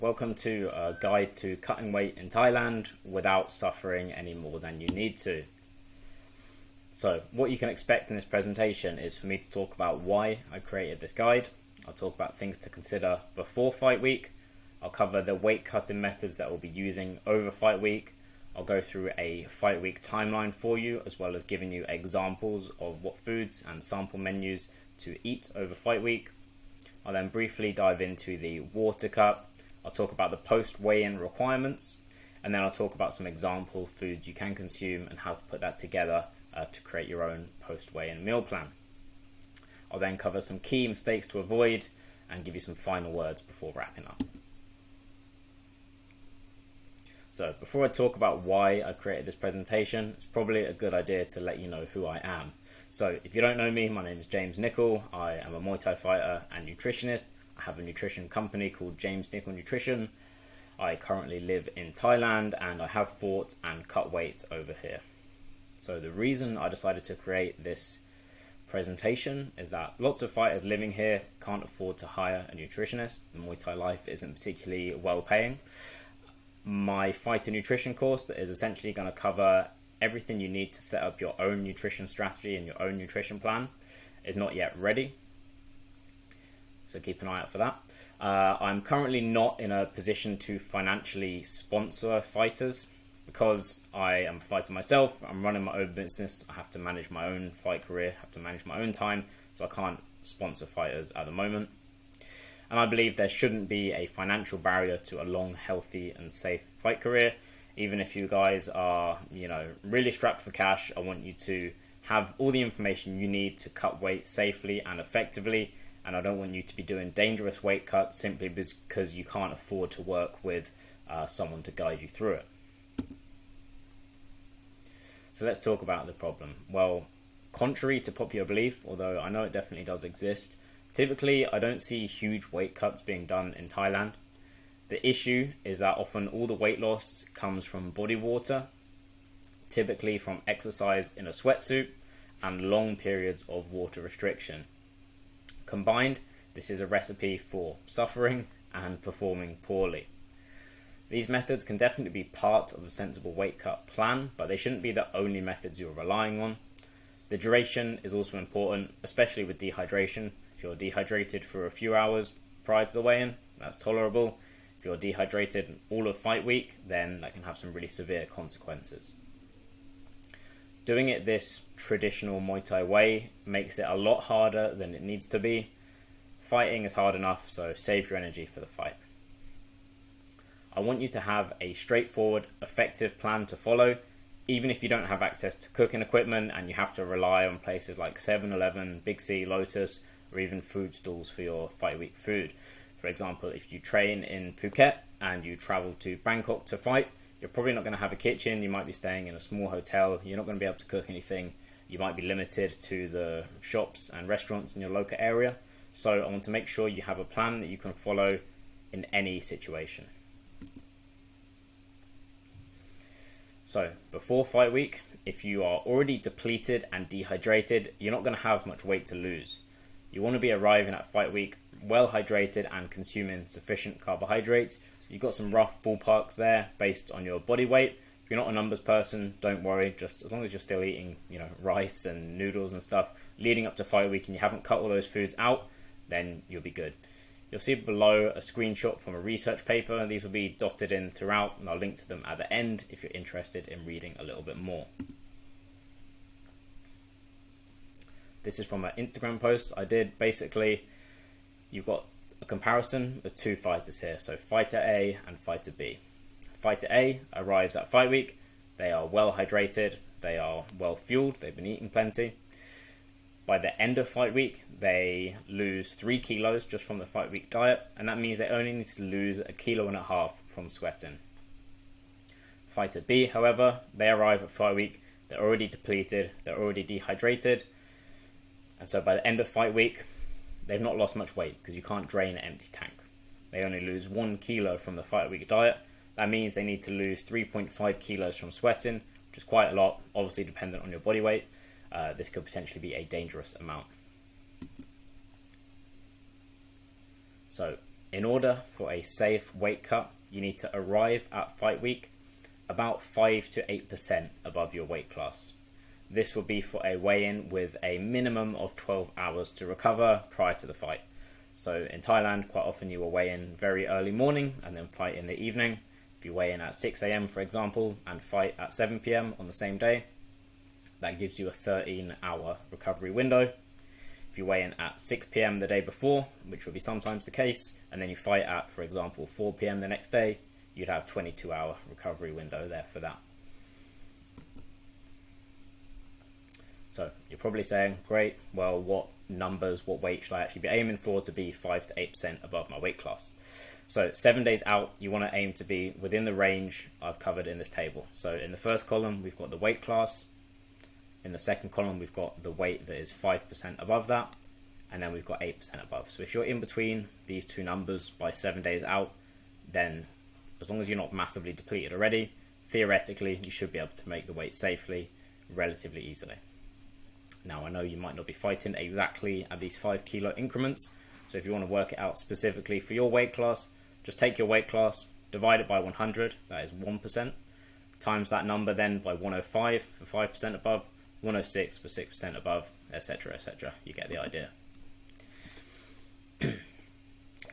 Welcome to a guide to cutting weight in Thailand without suffering any more than you need to. So what you can expect in this presentation is for me to talk about why I created this guide. I'll talk about things to consider before fight week. I'll cover the weight cutting methods that we'll be using over fight week. I'll go through a fight week timeline for you, as well as giving you examples of what foods and sample menus to eat over fight week. I'll then briefly dive into the water cut. I'll talk about the post weigh-in requirements, and then I'll talk about some example foods you can consume and how to put that together to create your own post weigh-in meal plan. I'll then cover some key mistakes to avoid and give you some final words before wrapping up. So before I talk about why I created this presentation, it's probably a good idea to let you know who I am. So if you don't know me, my name is James Nicol. I am a Muay Thai fighter and nutritionist. I have a nutrition company called James Nicol Nutrition. I currently live in Thailand and I have fought and cut weight over here. So the reason I decided to create this presentation is that lots of fighters living here can't afford to hire a nutritionist. The Muay Thai life isn't particularly well paying. My fighter nutrition course that is essentially going to cover everything you need to set up your own nutrition strategy and your own nutrition plan is not yet ready. So keep an eye out for that. I'm currently not in a position to financially sponsor fighters because I am a fighter myself. I'm running my own business. I have to manage my own fight career, have to manage my own time. So I can't sponsor fighters at the moment. And I believe there shouldn't be a financial barrier to a long, healthy and safe fight career. Even if you guys are, really strapped for cash, I want you to have all the information you need to cut weight safely and effectively. And I don't want you to be doing dangerous weight cuts simply because you can't afford to work with someone to guide you through it. So let's talk about the problem. Well, contrary to popular belief, although I know it definitely does exist, typically I don't see huge weight cuts being done in Thailand. The issue is that often all the weight loss comes from body water, typically from exercise in a sweatsuit and long periods of water restriction. Combined, this is a recipe for suffering and performing poorly. These methods can definitely be part of a sensible weight cut plan, but they shouldn't be the only methods you're relying on. The duration is also important, especially with dehydration. If you're dehydrated for a few hours prior to the weigh-in, that's tolerable. If you're dehydrated all of fight week, then that can have some really severe consequences. Doing it this traditional Muay Thai way makes it a lot harder than it needs to be. Fighting is hard enough, so save your energy for the fight. I want you to have a straightforward, effective plan to follow, even if you don't have access to cooking equipment and you have to rely on places like 7-Eleven, Big C, Lotus, or even food stalls for your fight week food. For example, if you train in Phuket and you travel to Bangkok to fight, you're probably not going to have a kitchen. You might be staying in a small hotel. You're not going to be able to cook anything. You might be limited to the shops and restaurants in your local area. So I want to make sure you have a plan that you can follow in any situation. So before fight week, if you are already depleted and dehydrated, you're not going to have much weight to lose. You want to be arriving at fight week well hydrated and consuming sufficient carbohydrates. You've got some rough ballparks there based on your body weight. If you're not a numbers person, don't worry. Just as long as you're still eating, rice and noodles and stuff leading up to fight week and you haven't cut all those foods out, then you'll be good. You'll see below a screenshot from a research paper. These will be dotted in throughout and I'll link to them at the end if you're interested in reading a little bit more. This is from an Instagram post I did. Basically, you've got a comparison of two fighters here. So fighter A and fighter B. Fighter A arrives at fight week. They are well hydrated. They are well fueled. They've been eating plenty. By the end of fight week, they lose 3 kilos just from the fight week diet. And that means they only need to lose 1.5 kilos from sweating. Fighter B, however, they arrive at fight week. They're already depleted. They're already dehydrated. And so by the end of fight week, they've not lost much weight because you can't drain an empty tank. They only lose 1 kilo from the fight week diet. That means they need to lose 3.5 kilos from sweating, which is quite a lot, obviously dependent on your body weight. This could potentially be a dangerous amount. So In order for a safe weight cut, you need to arrive at fight week about 5 to 8% above your weight class. This will be for a weigh-in with a minimum of 12 hours to recover prior to the fight. So in Thailand, quite often you will weigh in very early morning and then fight in the evening. If you weigh in at 6 a.m, for example, and fight at 7 p.m. on the same day, that gives you a 13-hour recovery window. If you weigh in at 6 p.m. the day before, which will be sometimes the case, and then you fight at, for example, 4 p.m. the next day, you'd have 22-hour recovery window there for that. So you're probably saying, great, well, what numbers, what weight should I actually be aiming for to be 5 to 8% above my weight class? So 7 days out, you want to aim to be within the range I've covered in this table. So in the first column, we've got the weight class. In the second column, we've got the weight that is 5% above that. And then we've got 8% above. So if you're in between these two numbers by 7 days out, then as long as you're not massively depleted already, theoretically, you should be able to make the weight safely, relatively easily. Now, I know you might not be fighting exactly at these 5 kilo increments. So if you want to work it out specifically for your weight class, just take your weight class, divide it by 100, that is 1%, times that number then by 105 for 5% above, 106 for 6% above, etc, etc. You get the idea.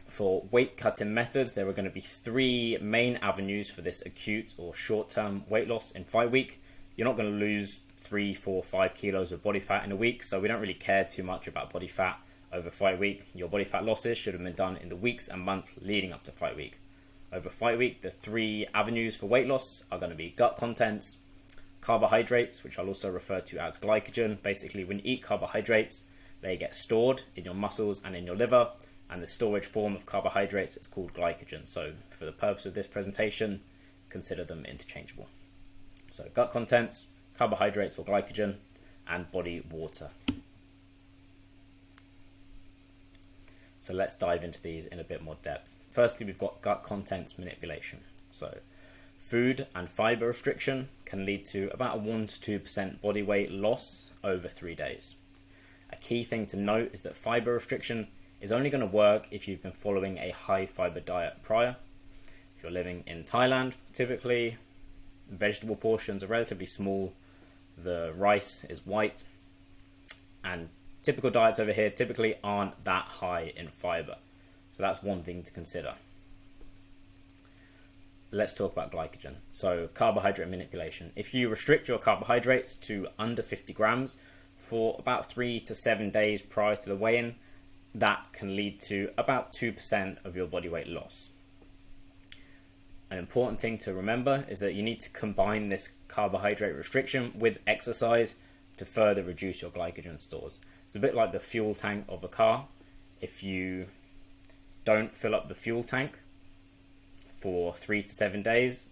For weight cutting methods, there are going to be 3 main avenues for this acute or short-term weight loss in fight week. You're not going to lose 3, 4, 5 kilos of body fat in a week, so we don't really care too much about body fat over fight week. Your body fat losses should have been done in the weeks and months leading up to fight week. Over fight week, the 3 avenues for weight loss are going to be gut contents, carbohydrates, which I'll also refer to as glycogen. Basically, when you eat carbohydrates, they get stored in your muscles and in your liver, and the storage form of carbohydrates is called glycogen. So for the purpose of this presentation, consider them interchangeable. So gut contents, carbohydrates or glycogen, and body water. So let's dive into these in a bit more depth. Firstly, we've got gut contents manipulation. So food and fiber restriction can lead to about a 1 to 2% body weight loss over 3 days. A key thing to note is that fiber restriction is only going to work if you've been following a high fiber diet prior. If you're living in Thailand, typically vegetable portions are relatively small, the rice is white, and typical diets over here typically aren't that high in fiber. So that's one thing to consider. Let's talk about glycogen. So carbohydrate manipulation. If you restrict your carbohydrates to under 50 grams for about 3 to 7 days prior to the weigh-in, that can lead to about 2% of your body weight loss. An important thing to remember is that you need to combine this carbohydrate restriction with exercise to further reduce your glycogen stores. It's a bit like the fuel tank of a car. If you don't fill up the fuel tank for 3 to 7 days,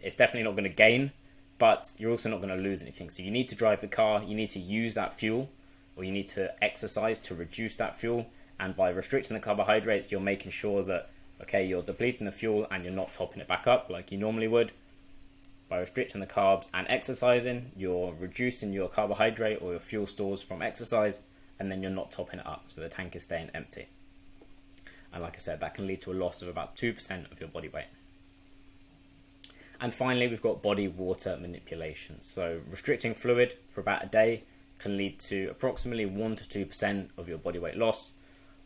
it's definitely not going to gain, but you're also not going to lose anything. So you need to drive the car, you need to use that fuel, or you need to exercise to reduce that fuel. And by restricting the carbohydrates, you're making sure that, okay, you're depleting the fuel and you're not topping it back up like you normally would. By restricting the carbs and exercising, you're reducing your carbohydrate or your fuel stores from exercise, and then you're not topping it up, so the tank is staying empty. And like I said, that can lead to a loss of about 2% of your body weight. And finally, we've got body water manipulation. So restricting fluid for about a day can lead to approximately 1 to 2% of your body weight loss.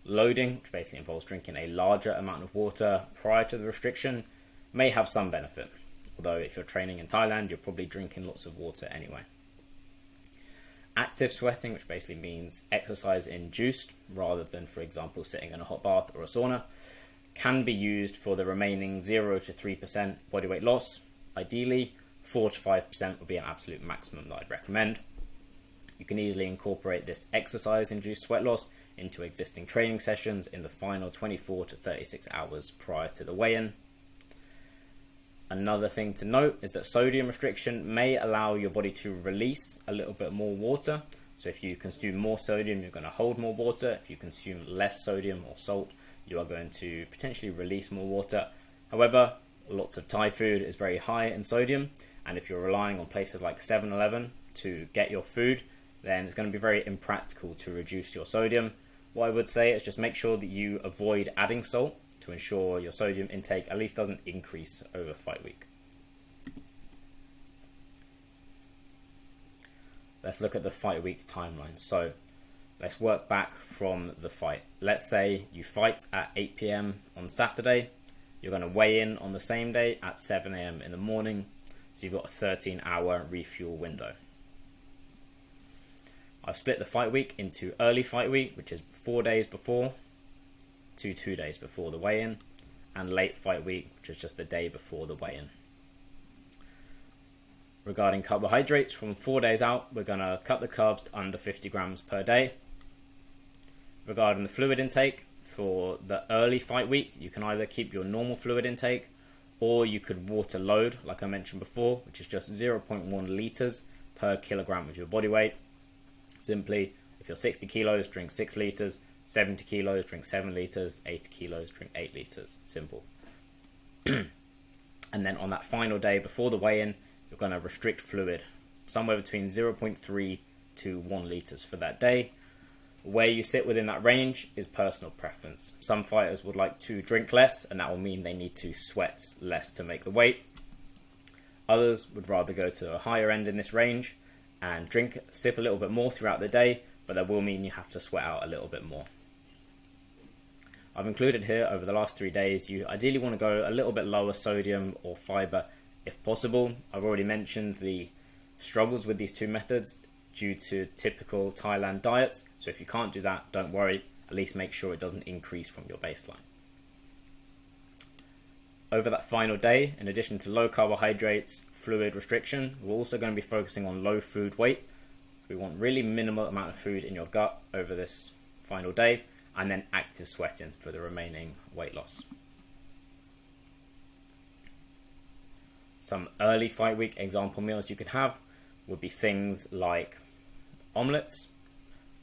Loading, which basically involves drinking a larger amount of water prior to the restriction, may have some benefit. Although if you're training in Thailand, you're probably drinking lots of water anyway. Active sweating, which basically means exercise induced rather than, for example, sitting in a hot bath or a sauna, can be used for the remaining 0 to 3% body weight loss. Ideally, 4 to 5% would be an absolute maximum that I'd recommend. You can easily incorporate this exercise-induced sweat loss into existing training sessions in the final 24 to 36 hours prior to the weigh-in. Another thing to note is that sodium restriction may allow your body to release a little bit more water. So if you consume more sodium, you're going to hold more water. If you consume less sodium or salt, you are going to potentially release more water. However, lots of Thai food is very high in sodium, and if you're relying on places like 7-Eleven to get your food, then it's going to be very impractical to reduce your sodium. What I would say is just make sure that you avoid adding salt to ensure your sodium intake at least doesn't increase over fight week. Let's look at the fight week timeline. So let's work back from the fight. Let's say you fight at 8 p.m. on Saturday. You're going to weigh in on the same day at 7 a.m. in the morning. So you've got a 13-hour refuel window. I've split the fight week into early fight week, which is 4 days before, to 2 days before the weigh-in, and late fight week, which is just the day before the weigh-in. Regarding carbohydrates, from 4 days out, we're going to cut the carbs to under 50 grams per day. Regarding the fluid intake, for the early fight week, you can either keep your normal fluid intake, or you could water load, like I mentioned before, which is just 0.1 liters per kilogram of your body weight. Simply, if you're 60 kilos, drink 6 liters, 70 kilos, drink 7 liters, 80 kilos, drink 8 liters. Simple. And then on that final day before the weigh-in, you're going to restrict fluid, somewhere between 0.3 to 1 liters for that day. Where you sit within that range is personal preference. Some fighters would like to drink less, and that will mean they need to sweat less to make the weight. Others would rather go to a higher end in this range and sip a little bit more throughout the day, but that will mean you have to sweat out a little bit more. I've included here over the last 3 days, you ideally want to go a little bit lower sodium or fiber if possible. I've already mentioned the struggles with these two methods due to typical Thailand diets. So if you can't do that, don't worry, at least make sure it doesn't increase from your baseline. Over that final day, in addition to low carbohydrates, fluid restriction, we're also going to be focusing on low food weight. We want really minimal amount of food in your gut over this final day, and then active sweating for the remaining weight loss. Some early fight week example meals you could have would be things like omelets,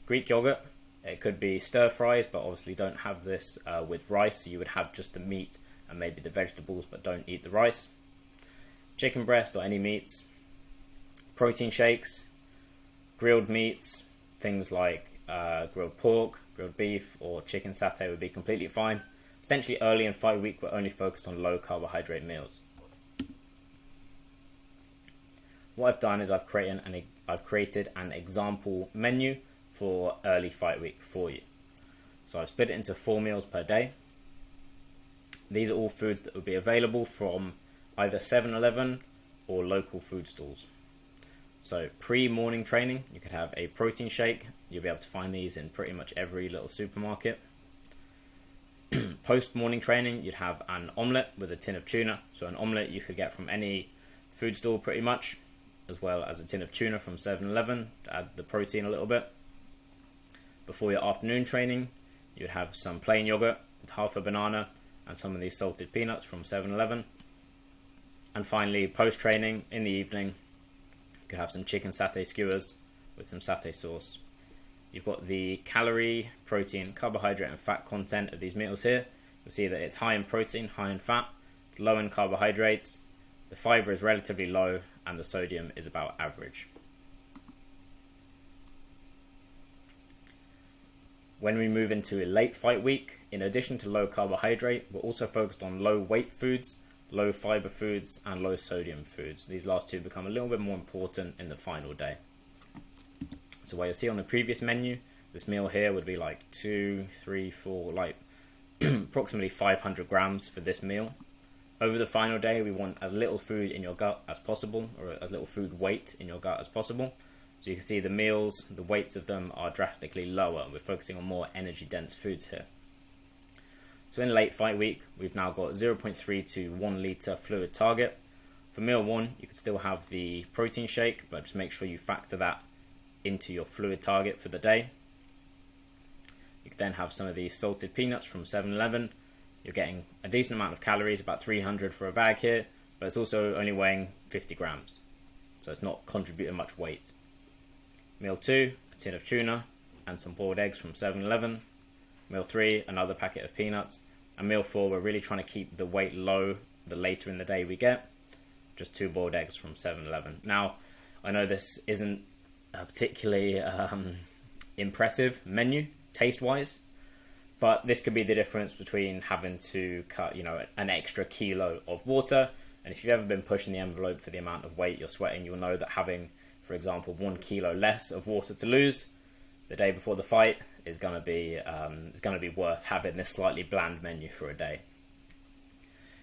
Greek yogurt. It could be stir fries, but obviously don't have this with rice, so you would have just the meat and maybe the vegetables, but don't eat the rice. Chicken breast or any meats, protein shakes, grilled meats, things like grilled pork, grilled beef, or chicken satay would be completely fine. Essentially, early in fight week, we're only focused on low carbohydrate meals. What I've done is I've created an example menu for early fight week for you. So I've split it into 4 meals per day. These are all foods that will be available from either 7-Eleven or local food stalls. So pre-morning training, you could have a protein shake. You'll be able to find these in pretty much every little supermarket. Post-morning training, you'd have an omelette with a tin of tuna. So an omelette you could get from any food stall pretty much, as well as a tin of tuna from 7-Eleven to add the protein a little bit. Before your afternoon training, you'd have some plain yogurt with half a banana and some of these salted peanuts from 7-Eleven. And finally, post-training in the evening, you could have some chicken satay skewers with some satay sauce. You've got the calorie, protein, carbohydrate and fat content of these meals here. You'll see that it's high in protein, high in fat, it's low in carbohydrates, the fiber is relatively low, and the sodium is about average. When we move into a late fight week, in addition to low carbohydrate, we're also focused on low weight foods, low fiber foods, and low sodium foods. These last two become a little bit more important in the final day. So what you'll see on the previous menu, this meal here would be like 2, 3, 4, like approximately 500 grams for this meal. Over the final day, we want as little food in your gut as possible, or as little food weight in your gut as possible. So you can see the meals, the weights of them are drastically lower. We're focusing on more energy dense foods here. So in late fight week, we've now got 0.3 to 1 litre fluid target. For meal 1, you could still have the protein shake, but just make sure you factor that into your fluid target for the day. You could then have some of these salted peanuts from 7-Eleven. You're getting a decent amount of calories, about 300 for a bag here, but it's also only weighing 50 grams. So it's not contributing much weight. Meal 2, a tin of tuna and some boiled eggs from 7-Eleven. Meal 3, another packet of peanuts. And meal 4, we're really trying to keep the weight low the later in the day we get. Just 2 boiled eggs from 7-Eleven. Now, I know this isn't a particularly impressive menu, taste-wise, But this could be the difference between having to cut, an extra kilo of water. And if you've ever been pushing the envelope for the amount of weight you're sweating, you'll know that having, for example, 1 kilo less of water to lose the day before the fight is going to be worth having this slightly bland menu for a day.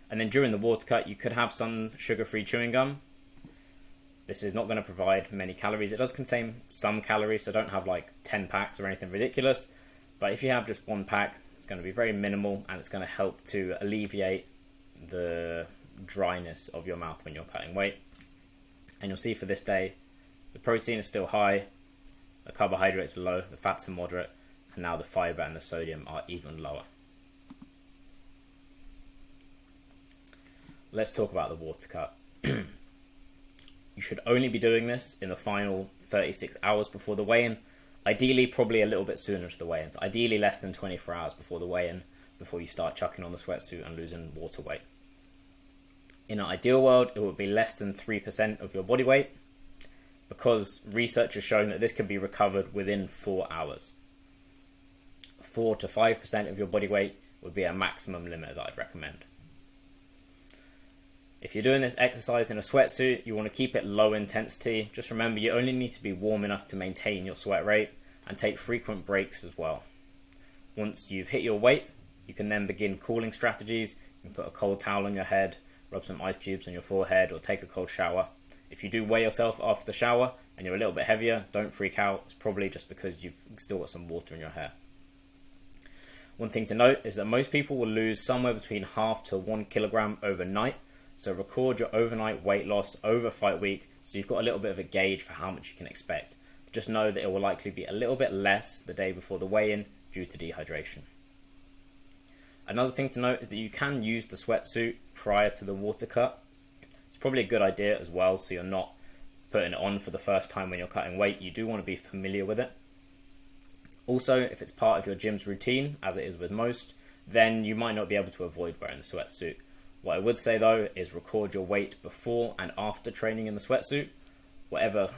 And then during the water cut, you could have some sugar-free chewing gum. This is not going to provide many calories. It does contain some calories, so don't have like 10 packs or anything ridiculous. But if you have just 1 pack, it's going to be very minimal, and it's going to help to alleviate the dryness of your mouth when you're cutting weight. And you'll see for this day, the protein is still high, the carbohydrates are low, the fats are moderate, and now the fiber and the sodium are even lower. Let's talk about the water cut. You should only be doing this in the final 36 hours before the weigh-in. Ideally, probably a little bit sooner to the weigh-ins. Ideally, less than 24 hours before the weigh-in, before you start chucking on the sweatsuit and losing water weight. In an ideal world, it would be less than 3% of your body weight, because research has shown that this can be recovered within 4 hours. 4 to 5% of your body weight would be a maximum limit that I'd recommend. If you're doing this exercise in a sweatsuit, you want to keep it low intensity. Just remember, you only need to be warm enough to maintain your sweat rate, and take frequent breaks as well. Once you've hit your weight, you can then begin cooling strategies. You can put a cold towel on your head, rub some ice cubes on your forehead, or take a cold shower. If you do weigh yourself after the shower and you're a little bit heavier, don't freak out. It's probably just because you've still got some water in your hair. One thing to note is that most people will lose somewhere between 0.5 to 1 kilogram overnight. So record your overnight weight loss over fight week, so you've got a little bit of a gauge for how much you can expect. Just know that it will likely be a little bit less the day before the weigh-in due to dehydration. Another thing to note is that you can use the sweatsuit prior to the water cut. It's probably a good idea as well, so you're not putting it on for the first time when you're cutting weight. You do want to be familiar with it. Also, if it's part of your gym's routine, as it is with most, then you might not be able to avoid wearing the sweatsuit. What I would say though is record your weight before and after training in the sweatsuit. Whatever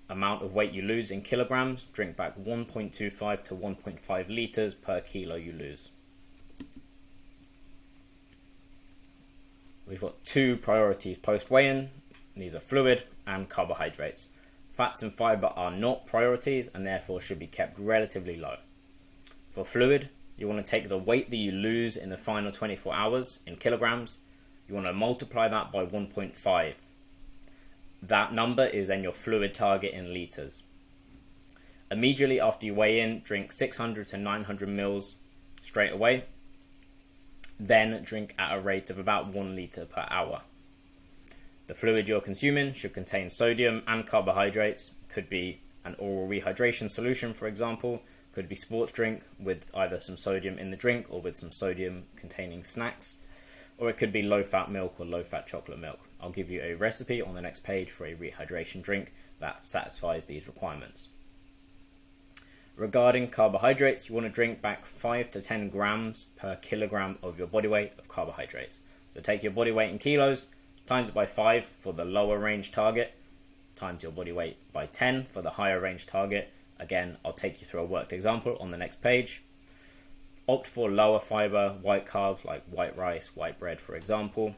amount of weight you lose in kilograms, drink back 1.25 to 1.5 liters per kilo you lose. We've got 2 priorities post weigh-in. These are fluid and carbohydrates. Fats and fiber are not priorities and therefore should be kept relatively low. For fluid, you want to take the weight that you lose in the final 24 hours in kilograms. You want to multiply that by 1.5. That number is then your fluid target in liters. Immediately after you weigh in, drink 600 to 900 mils straight away. Then drink at a rate of about 1 liter per hour. The fluid you're consuming should contain sodium and carbohydrates. Could be an oral rehydration solution, for example. Could be sports drink with either some sodium in the drink or with some sodium containing snacks. Or it could be low-fat milk or low-fat chocolate milk. I'll give you a recipe on the next page for a rehydration drink that satisfies these requirements. Regarding carbohydrates, you want to drink back 5 to 10 grams per kilogram of your body weight of carbohydrates. So take your body weight in kilos, times it by 5 for the lower range target, times your body weight by 10 for the higher range target. Again, I'll take you through a worked example on the next page. Opt for lower fiber, white carbs like white rice, white bread, for example.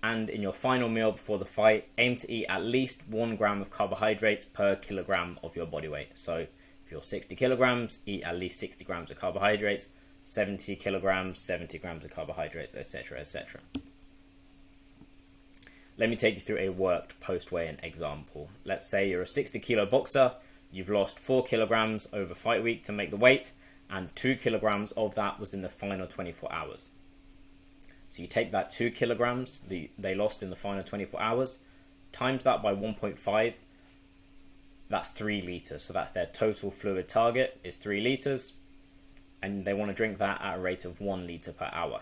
And in your final meal before the fight, aim to eat at least 1 gram of carbohydrates per kilogram of your body weight. So if you're 60 kilograms, eat at least 60 grams of carbohydrates, 70 kilograms, 70 grams of carbohydrates, etc., etc. Let me take you through a worked post-weigh-in example. Let's say you're a 60 kilo boxer, you've lost 4 kilograms over fight week to make the weight, and 2 kilograms of that was in the final 24 hours. So you take that 2 kilograms that they lost in the final 24 hours, times that by 1.5, that's 3 liters. So that's their total fluid target is 3 liters, and they want to drink that at a rate of 1 liter per hour.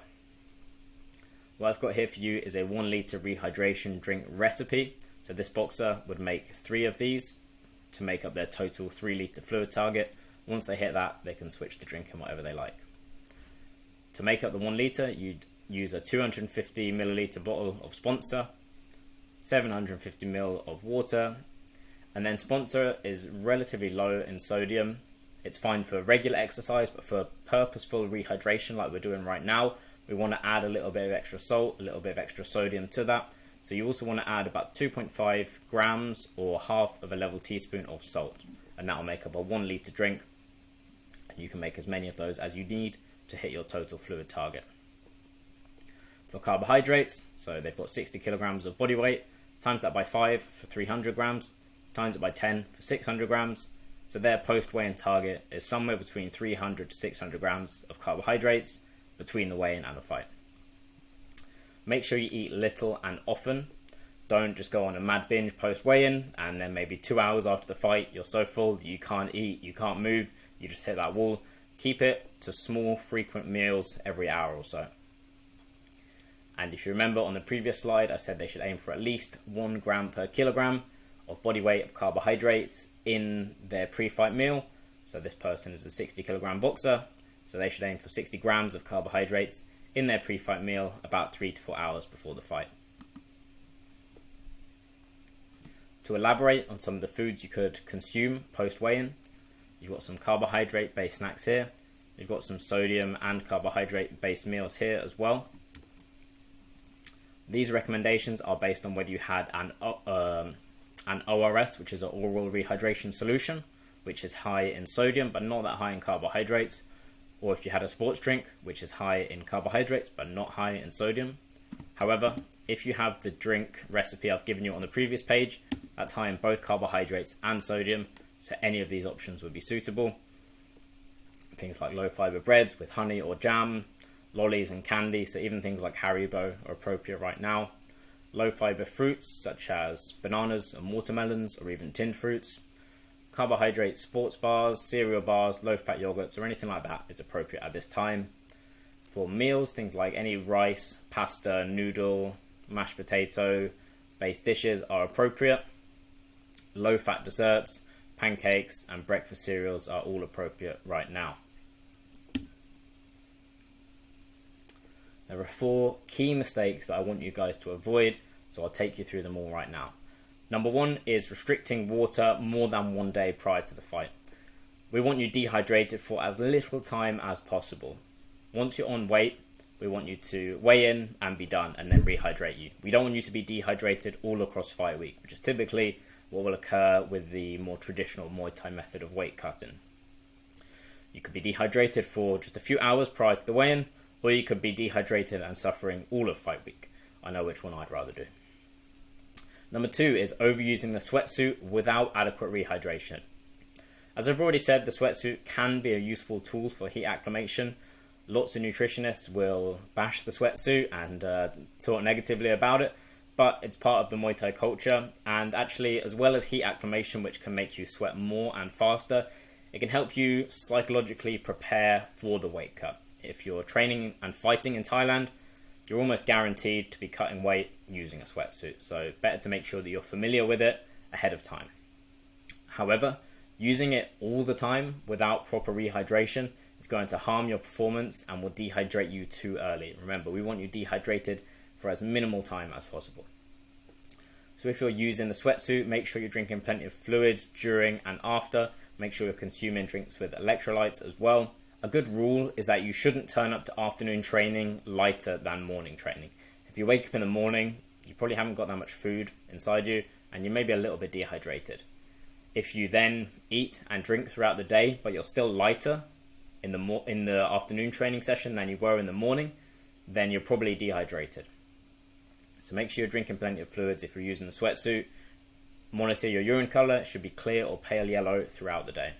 What I've got here for you is a 1 liter rehydration drink recipe. So this boxer would make 3 of these to make up their total 3 liter fluid target. Once they hit that, they can switch to drinking whatever they like. To make up the 1 liter, you'd use a 250 milliliter bottle of Sponsor, 750 ml of water, and then Sponsor is relatively low in sodium. It's fine for regular exercise, but for purposeful rehydration like we're doing right now, we want to add a little bit of extra salt, a little bit of extra sodium to that. So you also want to add about 2.5 grams or half of a level teaspoon of salt, and that will make up a 1 litre drink, and you can make as many of those as you need to hit your total fluid target. For carbohydrates, so they've got 60 kilograms of body weight, times that by 5 for 300 grams, times it by 10 for 600 grams. So their post-weigh-in target is somewhere between 300 to 600 grams of carbohydrates between the weigh-in and the fight. Make sure you eat little and often. Don't just go on a mad binge post-weigh-in and then maybe 2 hours after the fight you're so full that you can't eat, you can't move, you just hit that wall. Keep it to small, frequent meals every hour or so. And if you remember on the previous slide, I said they should aim for at least 1 gram per kilogram of body weight of carbohydrates in their pre-fight meal. So this person is a 60 kilogram boxer, so they should aim for 60 grams of carbohydrates in their pre-fight meal about 3 to 4 hours before the fight. To elaborate on some of the foods you could consume post-weigh-in, you've got some carbohydrate-based snacks here. You've got some sodium and carbohydrate-based meals here as well. These recommendations are based on whether you had an ORS, which is an oral rehydration solution, which is high in sodium but not that high in carbohydrates, or if you had a sports drink, which is high in carbohydrates but not high in sodium. However, if you have the drink recipe I've given you on the previous page, that's high in both carbohydrates and sodium, so any of these options would be suitable. Things like low fiber breads with honey or jam, lollies and candy, so even things like Haribo are appropriate right now. Low fiber fruits such as bananas and watermelons, or even tinned fruits. Carbohydrate sports bars, cereal bars, low fat yogurts, or anything like that is appropriate at this time. For meals, things like any rice, pasta, noodle, mashed potato based dishes are appropriate. Low fat desserts, pancakes and breakfast cereals are all appropriate right now. There are 4 key mistakes that I want you guys to avoid, so I'll take you through them all right now. Number 1 is restricting water more than 1 day prior to the fight. We want you dehydrated for as little time as possible. Once you're on weight, we want you to weigh in and be done and then rehydrate you. We don't want you to be dehydrated all across fight week, which is typically what will occur with the more traditional Muay Thai method of weight cutting. You could be dehydrated for just a few hours prior to the weigh-in, or you could be dehydrated and suffering all of fight week. I know which one I'd rather do. Number 2 is overusing the sweatsuit without adequate rehydration. As I've already said, the sweatsuit can be a useful tool for heat acclimation. Lots of nutritionists will bash the sweatsuit and talk negatively about it, but it's part of the Muay Thai culture, and actually, as well as heat acclimation, which can make you sweat more and faster, it can help you psychologically prepare for the weight cut. If you're training and fighting in Thailand, you're almost guaranteed to be cutting weight using a sweatsuit, so better to make sure that you're familiar with it ahead of time. However, using it all the time without proper rehydration is going to harm your performance and will dehydrate you too early. Remember, we want you dehydrated for as minimal time as possible. So if you're using the sweatsuit, make sure you're drinking plenty of fluids during and after. Make sure you're consuming drinks with electrolytes as well. A good rule is that you shouldn't turn up to afternoon training lighter than morning training. If you wake up in the morning, you probably haven't got that much food inside you and you may be a little bit dehydrated. If you then eat and drink throughout the day, but you're still lighter in the afternoon training session than you were in the morning, then you're probably dehydrated. So make sure you're drinking plenty of fluids if you're using the sweatsuit. Monitor your urine color. It should be clear or pale yellow throughout the day.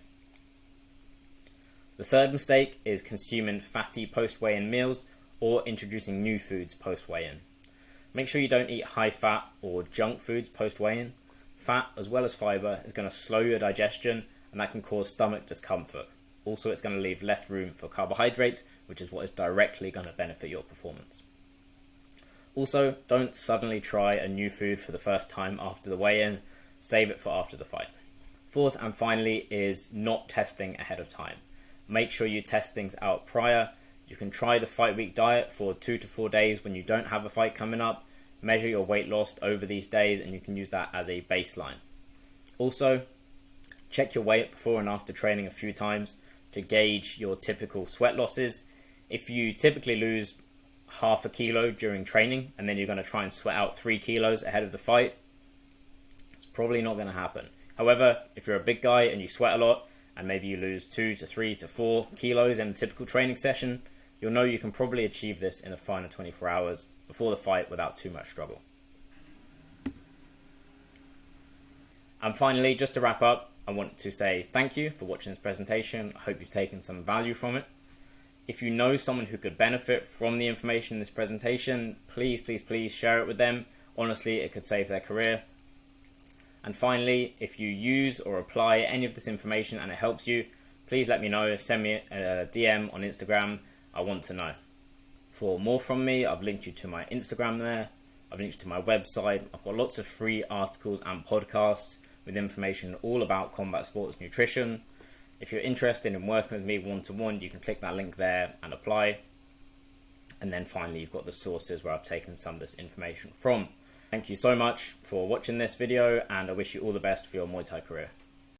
The third mistake is consuming fatty post-weigh-in meals or introducing new foods post-weigh-in. Make sure you don't eat high-fat or junk foods post-weigh-in. Fat, as well as fiber, is going to slow your digestion and that can cause stomach discomfort. Also, it's going to leave less room for carbohydrates, which is what is directly going to benefit your performance. Also, don't suddenly try a new food for the first time after the weigh-in. Save it for after the fight. Fourth and finally is not testing ahead of time. Make sure you test things out prior. You can try the fight week diet for 2 to 4 days when you don't have a fight coming up. Measure your weight lost over these days and you can use that as a baseline. Also, Check your weight before and after training a few times to gauge your typical sweat losses. If you typically lose half a kilo during training and then you're going to try and sweat out 3 kilos ahead of the fight, it's probably not going to happen. However, if you're a big guy and you sweat a lot and maybe you lose 2 to 3 to 4 kilos in a typical training session, you'll know you can probably achieve this in the final 24 hours before the fight without too much struggle. And finally, just to wrap up, I want to say thank you for watching this presentation. I hope you've taken some value from it. If you know someone who could benefit from the information in this presentation, please, please, please share it with them. Honestly, it could save their career. And finally, if you use or apply any of this information and it helps you, please let me know. Send me a DM on Instagram. I want to know. For more from me, I've linked you to my Instagram there. I've linked you to my website. I've got lots of free articles and podcasts with information all about combat sports nutrition. If you're interested in working with me one-to-one, you can click that link there and apply. And then finally, you've got the sources where I've taken some of this information from. Thank you so much for watching this video, and I wish you all the best for your Muay Thai career.